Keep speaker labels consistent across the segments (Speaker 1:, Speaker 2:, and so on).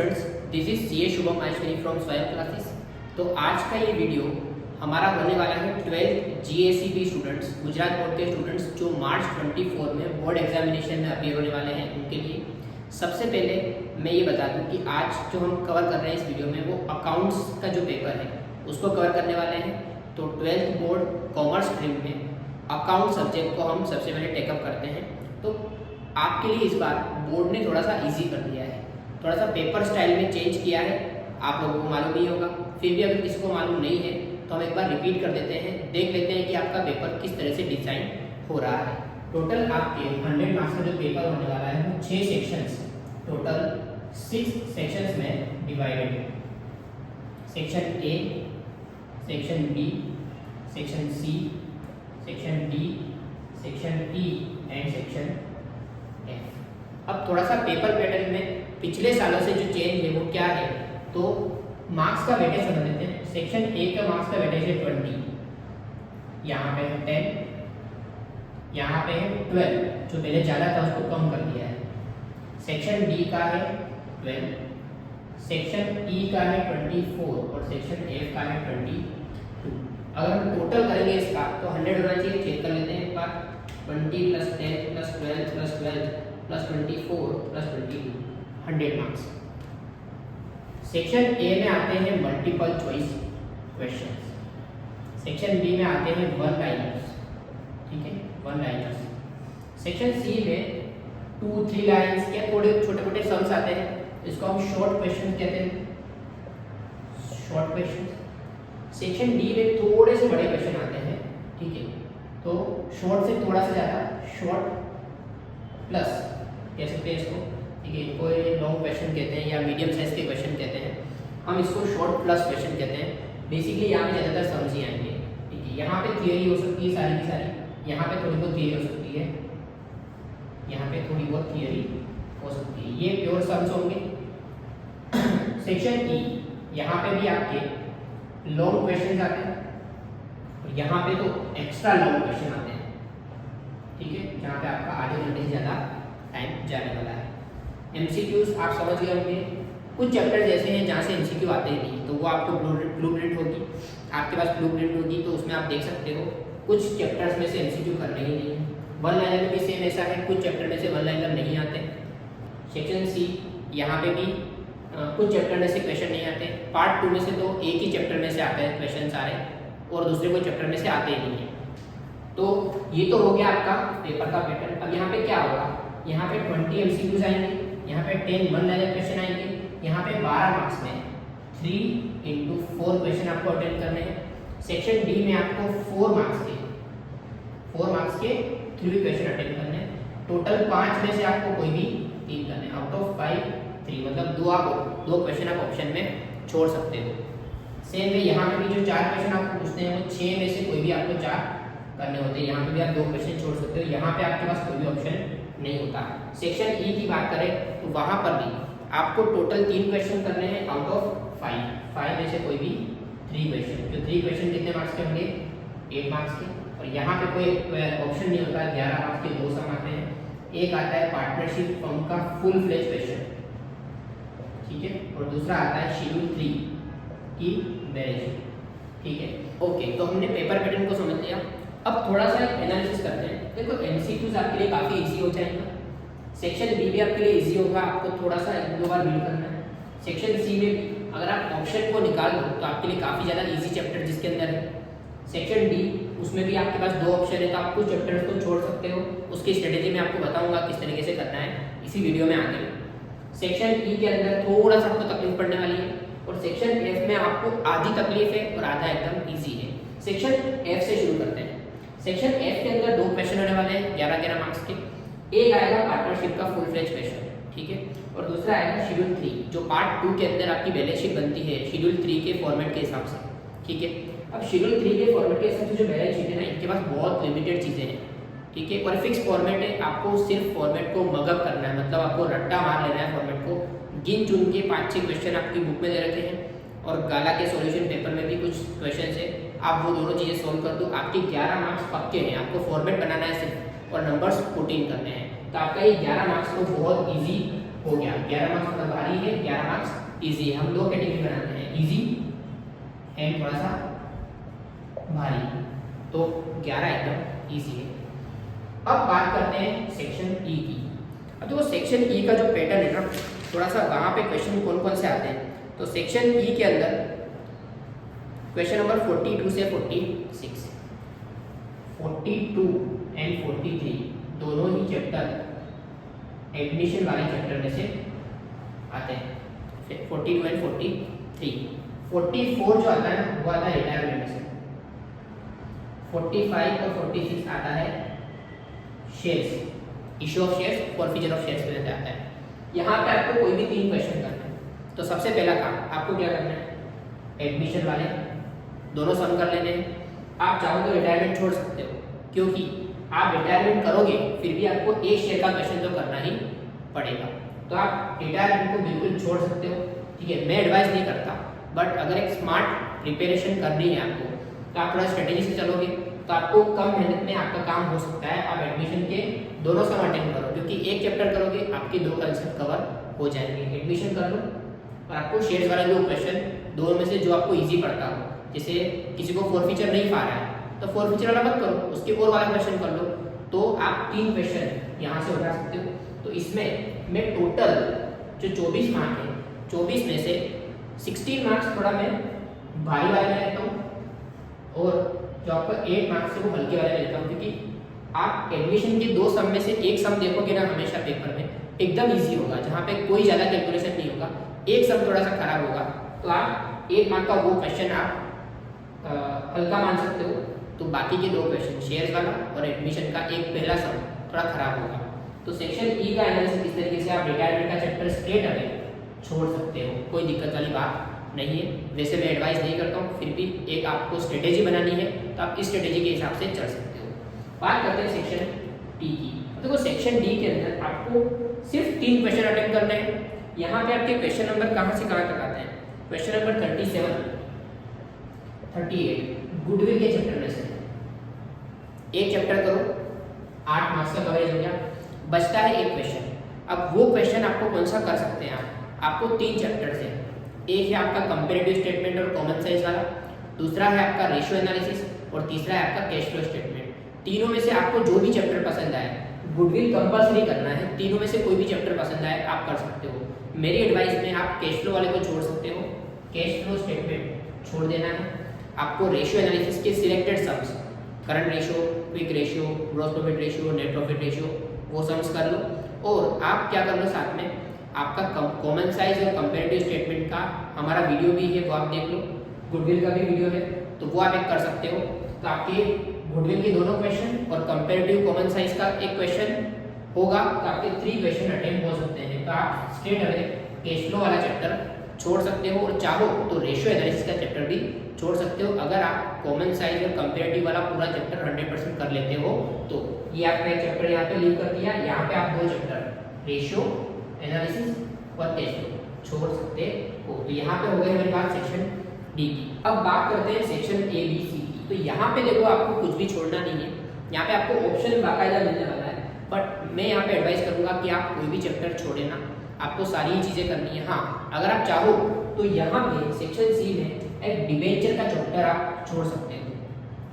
Speaker 1: Students, this is CA Shubham Maheshwari from स्वयं classes. तो आज का ये वीडियो हमारा होने वाला है 12th GACB students, Gujarat board के स्टूडेंट्स जो मार्च 24 में बोर्ड एग्जामिनेशन में अपीयर होने वाले हैं उनके लिए। सबसे पहले मैं ये बता दूं कि आज जो हम कवर कर रहे हैं इस वीडियो में वो अकाउंट्स का जो पेपर है उसको कवर करने वाले हैं। तो 12th बोर्ड कॉमर्स स्ट्रीम में अकाउंट सब्जेक्ट को हम सबसे पहले टेकअप करते हैं। तो आपके लिए इस बार बोर्ड ने थोड़ा सा इजी कर दिया है, थोड़ा सा पेपर स्टाइल में चेंज किया है। आप लोगों को मालूम ही होगा, फिर भी अगर किसी को मालूम नहीं है तो हम एक बार रिपीट कर देते हैं, देख लेते हैं कि आपका पेपर किस तरह से डिज़ाइन हो रहा है। टोटल आपके 100 मार्क्स का जो पेपर होने वाला है वो 6 सेक्शंस, टोटल 6 सेक्शंस में डिवाइडेड है। Section A, section B, section C, section D, section E and section F. अब थोड़ा सा पेपर पैटर्न में पिछले सालों से जो चेंज है वो क्या है, तो मार्क्स का वेटेज समझ लेते हैं। सेक्शन ए का मार्क्स का वेटेज है 20, यहाँ पे है 10, यहाँ पे है 12, जो पहले ज़्यादा था उसको कम कर दिया है। सेक्शन डी का है 12, सेक्शन ई का है 24 और सेक्शन एफ का है 22। अगर हम टोटल करेंगे इसका तो 100 होना चाहिए, चेक कर लेते हैं एक बार। 20 + 10 + 12 + 12 + 24 + 22, 100 मार्क्स। सेक्शन ए में आते हैं multiple choice questions, section B में आते हैं वन लाइनर्स, ठीक है, वन लाइनर्स। सेक्शन सी में 2-3 लाइन्स या थोड़े छोटे छोटे सम्स आते हैं, इसको हम शॉर्ट क्वेश्चन कहते हैं, शॉर्ट क्वेश्चन। सेक्शन डी में थोड़े से बड़े क्वेश्चन आते हैं, ठीक है, तो शॉर्ट से थोड़ा सा ज़्यादा, शॉर्ट प्लस कह सकते हैं इसको, ठीक है। इनको लॉन्ग क्वेश्चन कहते हैं या मीडियम साइज के क्वेश्चन कहते हैं, हम इसको शॉर्ट प्लस क्वेश्चन कहते हैं। बेसिकली यहाँ पे ज़्यादातर समझ ही आएंगे, ठीक है। यहाँ पे थियरी हो सकती है सारी की सारी, यहाँ पे थोड़ी बहुत थियरी हो सकती है, यहाँ पे थोड़ी बहुत थियरी हो सकती है, ये प्योर सम्स होंगे। सेक्शन ई, यहाँ पे भी आपके लॉन्ग क्वेश्चन आते हैं और यहाँ पे तो एक्स्ट्रा लॉन्ग क्वेश्चन आते हैं, ठीक है, जहाँ पे आपका आधे घंटे से ज़्यादा टाइम जाने वाला है। MCQs आप समझ गए होंगे, कुछ चैप्टर्स ऐसे हैं जहाँ से MCQ आते ही नहीं, तो वो आपको ब्लूप्रिंट होगी, आपके पास ब्लूप्रिंट होगी तो उसमें आप देख सकते हो कुछ चैप्टर्स में से MCQ करने ही नहीं है। वन लाइनर में भी सेम ऐसा है, कुछ चैप्टर में से वन लाइनर नहीं आते। सेक्शन सी, यहाँ पे भी कुछ चैप्टर में से क्वेश्चन नहीं आते। पार्ट 2 में से तो एक ही चैप्टर में से आते हैं क्वेश्चन सारे, और दूसरे कोई चैप्टर में से आते ही नहीं है। तो ये तो हो गया आपका पेपर का पैटर्न। अब यहाँ पे क्या होगा, यहाँ पे 20 MCQs आएंगे, यहाँ पे 10 वन लाइनर क्वेश्चन आएंगे, यहाँ पे 12 मार्क्स में 3 × 4 क्वेश्चन आपको अटेंड करने हैं। सेक्शन डी में आपको 4 मार्क्स के 3 क्वेश्चन अटेंड करने हैं। टोटल 5 में से आपको कोई भी 3 करने हैं, आउट ऑफ 5 3, मतलब 2 क्वेश्चन आप ऑप्शन में छोड़ सकते हो। सेम वे यहाँ पे भी जो 4 क्वेश्चन आपको पूछते हैं वो 6 में से कोई भी आपको 4 करने होते हैं, यहाँ पे भी आप 2 क्वेश्चन छोड़ सकते हो, यहाँ पे आपके पास कोई भी ऑप्शन नहीं होता। सेक्शन ई की बात करें तो वहाँ पर भी आपको टोटल 3 क्वेश्चन करने हैं आउट ऑफ 5 में से कोई भी 3 क्वेश्चन। जो 3 क्वेश्चन कितने मार्क्स के होंगे, 8 मार्क्स के। और यहाँ पे कोई ऑप्शन नहीं होता, 11 मार्क्स के 2 सम आते हैं। एक आता है पार्टनरशिप फर्म का फुल फ्लेज क्वेश्चन, ठीक है, और दूसरा आता है शेड्यूल 3 की मैरिज, ठीक है। ओके, तो हमने पेपर पैटर्न को समझ लिया। अब थोड़ा सा एनालिसिस करते हैं। देखो MCQs आपके लिए काफ़ी इजी हो जाएगा, सेक्शन बी भी आपके लिए इजी होगा, आपको थोड़ा सा 1-2 बार रीड करना है। सेक्शन सी में भी अगर आप ऑप्शन को निकाल दो तो आपके लिए काफ़ी ज़्यादा इजी चैप्टर जिसके अंदर है। सेक्शन डी, उसमें भी आपके पास 2 ऑप्शन है, तो आप कुछ चैप्टर्स को छोड़ सकते हो, उसकी स्ट्रेटेजी मैं आपको बताऊंगा किस तरीके से करना है इसी वीडियो में आगे। सेक्शन ई के अंदर थोड़ा सा आपको तकलीफ पड़ने वाली है, और सेक्शन एफ में आपको आधी तकलीफ है और आधा एकदम ईजी है। सेक्शन एफ से शुरू करते हैं। सेक्शन एफ के अंदर 2 क्वेश्चन होने वाले हैं 11-11 मार्क्स के। एक आएगा पार्टनरशिप का फुल फ्लेज क्वेश्चन, ठीक है, और दूसरा आएगा शेड्यूल 3, जो पार्ट 2 के अंदर आपकी बैलेंस शीट बनती है शेड्यूल 3 के फॉर्मेट के हिसाब से, ठीक है। अब शेड्यूल 3 के फॉर्मेट के हिसाब से जो बैलेंस शीट है ना, इनके पास बहुत लिमिटेड चीज़ें हैं, ठीक है, और फिक्स फॉर्मेट है। आपको सिर्फ फॉर्मेट को मगअप करना है, मतलब आपको रट्टा मार लेना है फॉर्मेट को। गिन चुन के 5-6 क्वेश्चन आपकी बुक में दे रखे हैं, और गाला के सॉल्यूशन पेपर में भी कुछ क्वेश्चन है, आप वो दोनों चीज़ें सोल्व कर दो, आपके 11 मार्क्स पक्के हैं। आपको फॉर्मेट बनाना है सिर्फ, और नंबर्स पुट इन करने हैं, तो आपका ये 11 मार्क्स को बहुत ईजी हो गया। 11 मार्क्स थोड़ा भारी है, 11 मार्क्स इजी है। हम दो कैटेगरी बनाते हैं, इजी एंड थोड़ा सा भारी, तो 11 एकदम इजी है। अब बात करते हैं सेक्शन ई की। अब देखो सेक्शन ई का जो पैटर्न है ना, थोड़ा सा वहाँ पे क्वेश्चन कौन कौन से आते हैं। तो सेक्शन ई के अंदर क्वेश्चन नंबर 42 से 46, 42 एंड 43 दोनों ही चैप्टर एडमिशन वाले चैप्टर में से आते हैं। फिर 42 एंड 43, 44 जो आता है ना वो आता है रिटायरमेंट में से, 45 और 46 आता है shares, issue of shares, forfeiture of shares में आता है। यहाँ पे आपको कोई भी 3 क्वेश्चन करना है। तो सबसे पहला काम आपको क्या करना है, एडमिशन वाले दोनों सम कर लेने हैं। आप चाहो तो रिटायरमेंट छोड़ सकते हो, क्योंकि आप रिटायरमेंट करोगे फिर भी आपको एक शेयर का क्वेश्चन तो करना ही पड़ेगा। तो आप रिटायरमेंट को बिल्कुल छोड़ सकते हो, ठीक है। मैं एडवाइस नहीं करता, बट अगर एक स्मार्ट प्रिपरेशन करनी है आपको तो आप थोड़ा स्ट्रेटेजी से चलोगे तो आपको कम मेहनत में आपका काम हो सकता है। आप एडमिशन के दोनों सम अटेंड करो, क्योंकि एक चैप्टर करोगे आपके 2 कंसेप्ट कवर हो जाएंगे। एडमिशन कर लो और आपको शेयर्स वाला जो क्वेश्चन दोनों में से जो आपको इजी पड़ता हो, जैसे किसी को फॉरफीचर नहीं पा रहा है तो फॉरफीचर वाला मत करो, उसके और वाला क्वेश्चन कर लो, तो आप 3 क्वेश्चन यहाँ से उठा सकते हो। तो इसमें मैं टोटल जो 24 मार्क है, 24 में से 16 मार्क्स थोड़ा मैं भारी वाले में लेता हूँ और जो आपका 8 मार्क्स है वो हल्के वाले में लेता हूँ, क्योंकि आप एडमिशन के 2 सम में से एक सम देखोगे ना हमेशा पेपर में एकदम ईजी होगा, जहाँ पे कोई ज़्यादा कैलकुलेशन नहीं होगा। एक सम थोड़ा सा खराब होगा तो आप 1 मार्क का वो क्वेश्चन आप हल्का मान सकते हो, तो बाकी के 2 क्वेश्चन शेयर्स वाला और एडमिशन का एक पहला सम थोड़ा खराब होगा। तो सेक्शन ई का एनालिसिस इस तरीके से आप रिटायरमेंट का चैप्टर स्ट्रेट अवे छोड़ सकते हो, कोई दिक्कत वाली बात नहीं है। वैसे मैं एडवाइस नहीं करता हूँ, फिर भी एक आपको स्ट्रेटेजी बनानी है तो आप इस स्ट्रेटेजी के हिसाब से चल सकते हो। बात करते हैं सेक्शन डी की। देखो सेक्शन डी के अंदर आपको सिर्फ 3 क्वेश्चन अटेम्प्ट करने हैं। यहाँ पे आपके क्वेश्चन नंबर कहाँ से कहाँ तक आते हैं, क्वेश्चन नंबर 37, 38 गुडविल के चैप्टर में से एक चैप्टर करो, 8 मार्क्स का कवरेज हो गया, बचता है एक क्वेश्चन। अब वो क्वेश्चन आपको कौन सा कर सकते हैं आपको 3 चैप्टर से, एक है आपका कंपैरेटिव स्टेटमेंट और कॉमन साइज वाला, दूसरा है आपका रेशियो एनालिसिस और तीसरा है आपका कैश फ्लो स्टेटमेंट। तीनों में से आपको जो भी चैप्टर पसंद आए, गुडविल कंपल्सरी करना है, तीनों में से कोई भी चैप्टर पसंद आए आप कर सकते हो। मेरी एडवाइस में आप कैश फ्लो वाले को छोड़ सकते हो, कैश फ्लो स्टेटमेंट छोड़ देना है। आपको रेशियो एनालिसिस के selected sums, current ratio, quick ratio, gross profit ratio, net profit ratio, वो सम्स कर लो। और आप क्या कर लो साथ में, आपका कॉमन साइज और कंपैरेटिव स्टेटमेंट का हमारा वीडियो भी है, वो आप देख लो, गुडविल का भी वीडियो है तो वो आप एक कर सकते हो। तो आपके गुडविल के दोनों क्वेश्चन और कंपैरेटिव कॉमन साइज का एक क्वेश्चन होगा, तो आपके 3 क्वेश्चन अटेम्प्ट हो सकते हैं। तो आप स्ट्रेट अवे कैश फ्लो वाला चैप्टर छोड़ सकते हो और चाहो तो रेशियो एनालिसिस का चैप्टर भी छोड़ सकते हो, अगर आप कॉमन साइज और कंपैरेटिव वाला पूरा चैप्टर 100% कर लेते हो तो। ये आपका एक चैप्टर यहाँ पे लीव कर दिया, यहाँ पे आप 2 चैप्टर रेशियो एनालिसिस और कैश फ्लो छोड़ सकते हो। तो यहाँ पे हो गई हमारी बात सेक्शन डी की। अब बात करते हैं सेक्शन ए बी सी की। तो यहाँ पे देखो आपको कुछ भी छोड़ना नहीं है, यहाँ पे आपको ऑप्शन बाकायदा मिलने वाला है, बट मैं यहाँ पे एडवाइस करूँगा कि आप कोई भी चैप्टर छोड़े ना, आपको सारी ही चीज़ें करनी है। हाँ, अगर आप चाहो तो यहाँ पे सेक्शन सी में एक डिबेंचर का चैप्टर आप छोड़ सकते हो,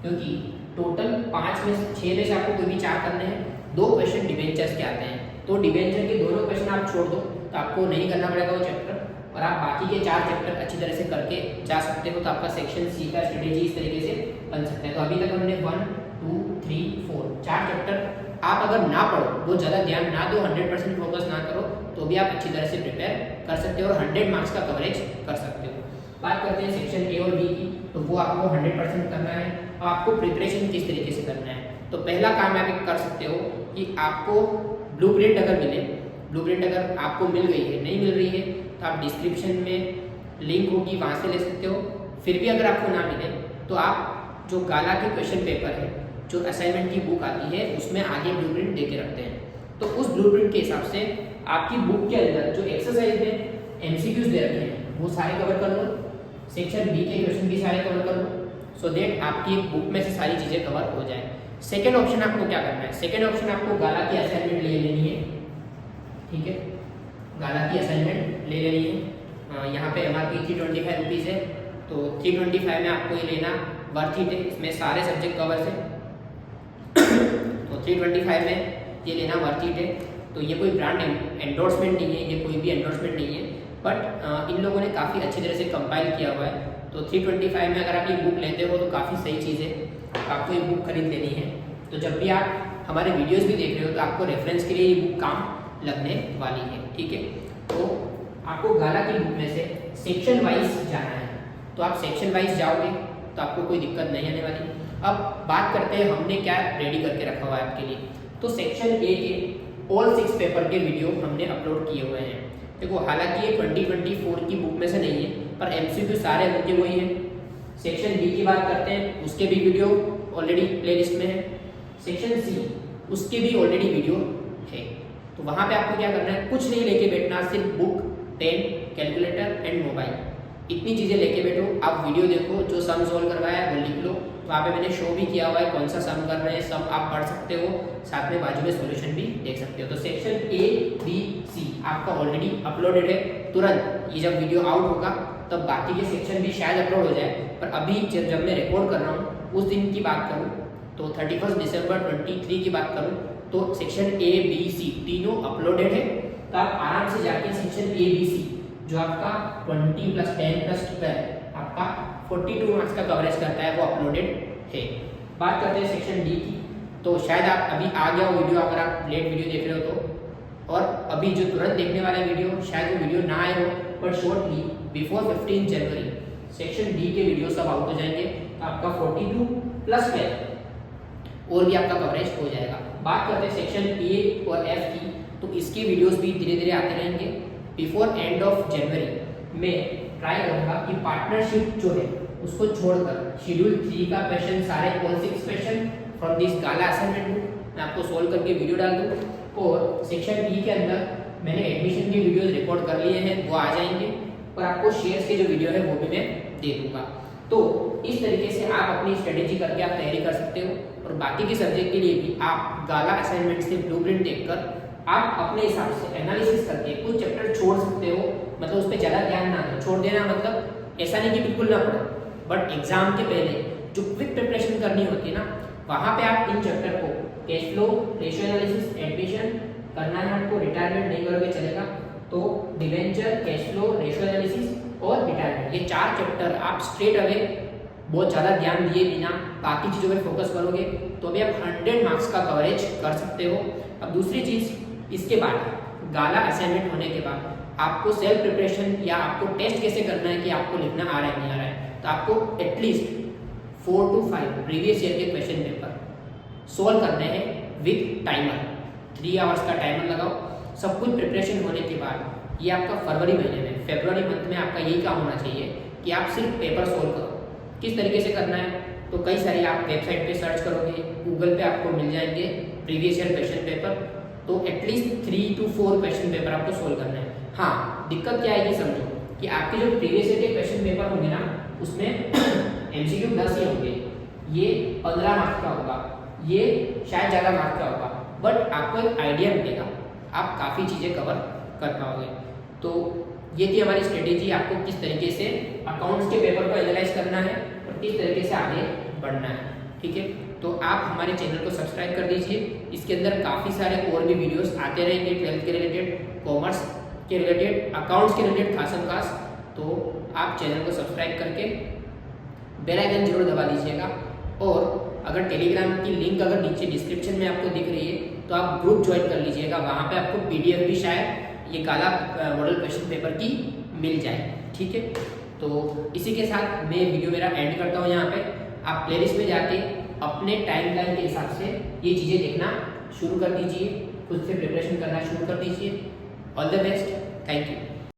Speaker 1: क्योंकि टोटल 5 में 6 में से आपको कोई भी 4 करने हैं, 2 क्वेश्चन डिबेंचर्स के आते हैं, तो डिबेंचर के दोनों क्वेश्चन आप छोड़ दो तो आपको नहीं करना पड़ेगा वो चैप्टर, और आप बाकी के 4 चैप्टर अच्छी तरह से करके जा सकते हो। तो आपका सेक्शन सी का स्ट्रेटेजी इस तरीके से बन सकता है। तो अभी तक हमने 1 2 3 4 4 चैप्टर आप अगर ना पढ़ो, वो ज़्यादा ध्यान ना दो, 100% फोकस ना करो, तो भी आप अच्छी तरह से प्रिपेयर कर सकते हो और 100 मार्क्स का कवरेज कर सकते हो। बात करते हैं सेक्शन ए और बी की। तो वो आपको 100% करना है। और आपको प्रिपरेशन किस तरीके से करना है, तो पहला काम आप एक कर सकते हो कि आपको ब्लूप्रिंट अगर मिले, ब्लूप्रिंट अगर आपको मिल गई है, नहीं मिल रही है तो आप डिस्क्रिप्शन में लिंक होगी वहाँ से ले सकते हो। फिर भी अगर आपको ना मिले तो आप जो गाला के क्वेश्चन पेपर है, जो असाइनमेंट की बुक आती है, उसमें आगे ब्लूप्रिंट दे के रखते हैं, तो उस ब्लूप्रिंट के हिसाब से आपकी बुक के अंदर जो एक्सरसाइज में एमसीक्यूज दे रखे हैं वो सारे कवर कर लो, सेक्शन बी के क्वेश्चन भी सारे कवर कर लो, सो दैट आपकी बुक में से सारी चीज़ें कवर हो जाए। सेकेंड ऑप्शन आपको क्या करना है, सेकेंड ऑप्शन आपको गाला की असाइनमेंट ले लेनी है, ठीक है। गाला की असाइनमेंट ले लेनी है। यहाँ पे MRP 325 रुपीज़ है, तो 325 में आपको ये लेना वर्थ इट है। इसमें सारे सब्जेक्ट कवर है, तो 325 में ये लेना वर्थ इट है। तो ये कोई ब्रांड एंडोर्समेंट नहीं है, ये कोई भी एंडोर्समेंट नहीं है, बट इन लोगों ने काफ़ी अच्छी तरह से कंपाइल किया हुआ है। तो 325 में अगर आप ये बुक लेते हो तो काफ़ी सही चीज़ है, आपको ये बुक खरीद लेनी है। तो जब भी आप हमारे वीडियोस भी देख रहे हो तो आपको रेफरेंस के लिए ये बुक काम लगने वाली है, ठीक है। तो आपको गाला की बुक में से सेक्शन वाइज जाना है, तो आप सेक्शन वाइज जाओगे तो आपको कोई दिक्कत नहीं आने वाली। अब बात करते हैं हमने क्या रेडी करके रखा हुआ है आपके लिए। तो सेक्शन ए के ऑल 6 पेपर के वीडियो हमने अपलोड किए हुए हैं। देखो हालांकि ये 2024 की बुक में से नहीं है, पर MCQ सारे उनके वही हैं। सेक्शन बी की बात करते हैं, उसके भी वीडियो ऑलरेडी प्लेलिस्ट में है। सेक्शन सी उसके भी ऑलरेडी वीडियो है। तो वहाँ पे आपको क्या करना है, कुछ नहीं लेके बैठना, सिर्फ book, pen, calculator and mobile, इतनी चीज़ें लेके बैठो। आप वीडियो देखो, जो सम सोल्व करवाया है वो लिख लो। वहाँ पे मैंने शो भी किया हुआ है कौन सा सम कर रहे हैं, सब आप पढ़ सकते हो, साथ में बाजू में सॉल्यूशन भी देख सकते हो। तो सेक्शन ए बी सी आपका ऑलरेडी अपलोडेड है। तुरंत ये जब वीडियो आउट होगा तब बाकी के सेक्शन भी शायद अपलोड हो जाए, पर अभी जब मैं रिकॉर्ड कर रहा हूँ उस दिन की बात करूँ तो 31 दिसंबर 23 की बात करूँ तो सेक्शन ए बी सी तीनों अपलोडेड है। तो आप आराम से जाके सेक्शन ए बी सी जो आपका 20 + 10 + 12 आपका 42 मार्क्स का कवरेज करता है वो अपलोडेड है। बात करते हैं सेक्शन डी की, तो शायद आप अभी आ गया हो वीडियो, अगर आप लेट वीडियो देख रहे हो तो, और अभी जो तुरंत देखने वाला वीडियो शायद वो वीडियो ना आए हो, but shortly before 15 January section D के वीडियो सब आउट हो जाएंगे। आपका 42 + 12 और भी आपका कवरेज हो जाएगा। बात करते हैं सेक्शन ए और एफ की, तो इसके वीडियोस भी धीरे धीरे आते रहेंगे। बिफोर एंड ऑफ जनवरी में ट्राई करूंगा कि पार्टनरशिप जो है उसको छोड़कर शेड्यूल 3 का क्वेश्चन, सारे all 6 question from this gala assignment book मैं आपको सोल्व करके वीडियो डाल दूँ। और सेक्शन ई के अंदर मैंने एडमिशन की वीडियोस रिकॉर्ड कर लिए हैं, वो आ जाएंगे, और आपको शेयर्स के जो वीडियो है वो भी मैं दे दूंगा। तो इस तरीके से आप अपनी स्ट्रेटेजी करके आप तैयारी कर सकते हो, और बाकी के सब्जेक्ट के लिए भी आप गाला असाइनमेंट से ब्लूप्रिंट देखकर आप अपने हिसाब से एनालिसिस करके कुछ चैप्टर छोड़ सकते हो। मतलब उस पर ज़्यादा ध्यान ना दो, छोड़ देना मतलब ऐसा नहीं कि बिल्कुल ना पढ़ो, बट एग्जाम के पहले जो क्विक प्रिपरेशन करनी होती है ना, वहाँ पे आप इन चैप्टर को cash flow, ratio analysis, admission करना है आपको, रिटायरमेंट नहीं करोगे चलेगा। तो debenture, cash flow, ratio analysis और रिटायरमेंट, ये 4 चैप्टर आप स्ट्रेट अवे बहुत ज़्यादा ध्यान दिए बिना बाकी चीज़ों पे फोकस करोगे तो अभी आप 100 मार्क्स का कवरेज कर सकते हो। अब दूसरी चीज़, इसके बाद गाला असाइनमेंट होने के बाद आपको सेल्फ प्रिपरेशन या आपको टेस्ट कैसे करना है कि आपको लिखना आ रहा है नहीं आ रहा है, तो आपको एटलीस्ट 4 to 5 प्रीवियस ईयर के क्वेश्चन पेपर सोल्व करने हैं विद टाइमर। 3 आवर्स का टाइमर लगाओ। सब कुछ प्रिपरेशन होने के बाद ये आपका फरवरी महीने में, फरवरी मंथ में आपका यही काम होना चाहिए कि आप सिर्फ पेपर सोल्व करो। किस तरीके से करना है, तो कई सारी आप वेबसाइट पे सर्च करोगे, गूगल पे आपको मिल जाएंगे प्रीवियस ईयर क्वेश्चन पेपर, तो एटलीस्ट 3 to 4 क्वेश्चन पेपर आपको सोल्व करना है। हाँ, दिक्कत क्या आएगी समझो कि आपके जो प्रीवियस ईयर के क्वेश्चन पेपर होंगे ना, उसमें MCQ 10 ही होंगे, ये 15 मार्क्स का होगा, ये शायद ज़्यादा मार्क्स का होगा, बट आपको एक आइडिया मिलेगा, आप काफ़ी चीज़ें कवर कर पाओगे। तो ये थी हमारी स्ट्रेटेजी, आपको किस तरीके से अकाउंट्स के पेपर को एनालाइज करना है और किस तरीके से आगे बढ़ना है, ठीक है। तो आप हमारे चैनल को सब्सक्राइब कर दीजिए, इसके अंदर काफ़ी सारे और भी वीडियोस आते रहेंगे, 12th के रिलेटेड, कॉमर्स के रिलेटेड, अकाउंट्स के रिलेटेड खासम खास। तो आप चैनल को सब्सक्राइब करके बेल आइकन जरूर दबा दीजिएगा, और अगर टेलीग्राम की लिंक अगर नीचे डिस्क्रिप्शन में आपको दिख रही है तो आप ग्रुप ज्वाइन कर लीजिएगा, वहाँ पे आपको PDF भी शायद ये गाला मॉडल क्वेश्चन पेपर की मिल जाए, ठीक है। तो इसी के साथ मैं वीडियो मेरा एंड करता हूँ यहाँ पे। आप प्लेलिस्ट में जाके अपने टाइमलाइन के हिसाब से ये चीज़ें देखना शुरू कर दीजिए, खुद से प्रिपरेशन करना शुरू कर दीजिए। All the best, thank you.